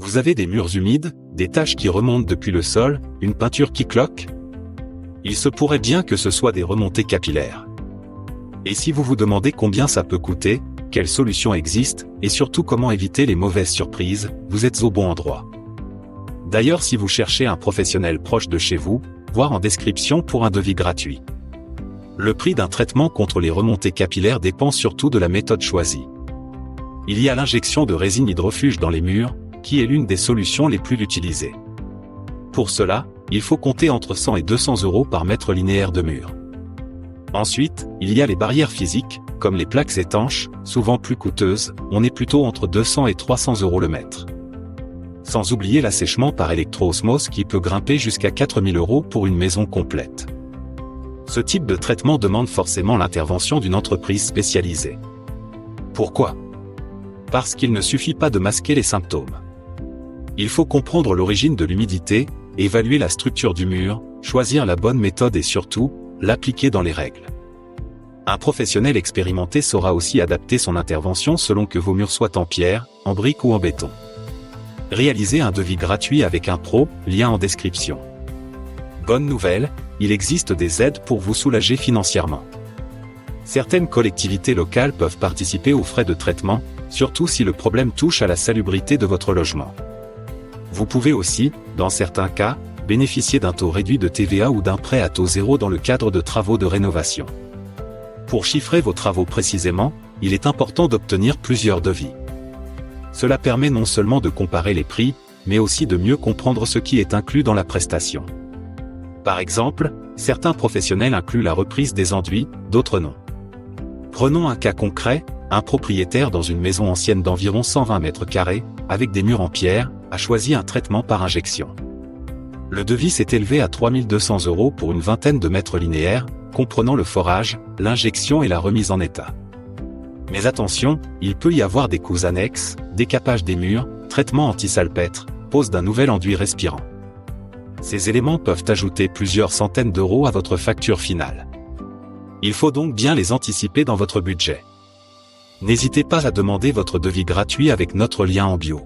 Vous avez des murs humides, des taches qui remontent depuis le sol, une peinture qui cloque? Il se pourrait bien que ce soit des remontées capillaires. Et si vous vous demandez combien ça peut coûter, quelles solutions existent, et surtout comment éviter les mauvaises surprises, vous êtes au bon endroit. D'ailleurs, si vous cherchez un professionnel proche de chez vous, voir en description pour un devis gratuit. Le prix d'un traitement contre les remontées capillaires dépend surtout de la méthode choisie. Il y a l'injection de résine hydrofuge dans les murs, qui est l'une des solutions les plus utilisées. Pour cela, il faut compter entre 100 et 200 € par mètre linéaire de mur. Ensuite, il y a les barrières physiques, comme les plaques étanches, souvent plus coûteuses, on est plutôt entre 200 et 300 € le mètre. Sans oublier l'assèchement par électro-osmose qui peut grimper jusqu'à 4000 € pour une maison complète. Ce type de traitement demande forcément l'intervention d'une entreprise spécialisée. Pourquoi? Parce qu'il ne suffit pas de masquer les symptômes. Il faut comprendre l'origine de l'humidité, évaluer la structure du mur, choisir la bonne méthode et surtout, l'appliquer dans les règles. Un professionnel expérimenté saura aussi adapter son intervention selon que vos murs soient en pierre, en briques ou en béton. Réalisez un devis gratuit avec un pro, lien en description. Bonne nouvelle, il existe des aides pour vous soulager financièrement. Certaines collectivités locales peuvent participer aux frais de traitement, surtout si le problème touche à la salubrité de votre logement. Vous pouvez aussi, dans certains cas, bénéficier d'un taux réduit de TVA ou d'un prêt à taux zéro dans le cadre de travaux de rénovation. Pour chiffrer vos travaux précisément, il est important d'obtenir plusieurs devis. Cela permet non seulement de comparer les prix, mais aussi de mieux comprendre ce qui est inclus dans la prestation. Par exemple, certains professionnels incluent la reprise des enduits, d'autres non. Prenons un cas concret, un propriétaire dans une maison ancienne d'environ 120 mètres carrés, avec des murs en pierre, a choisi un traitement par injection. Le devis s'est élevé à 3200 € pour une vingtaine de mètres linéaires, comprenant le forage, l'injection et la remise en état. Mais attention, il peut y avoir des coûts annexes, décapage des murs, traitement anti-salpêtre, pose d'un nouvel enduit respirant. Ces éléments peuvent ajouter plusieurs centaines d'euros à votre facture finale. Il faut donc bien les anticiper dans votre budget. N'hésitez pas à demander votre devis gratuit avec notre lien en bio.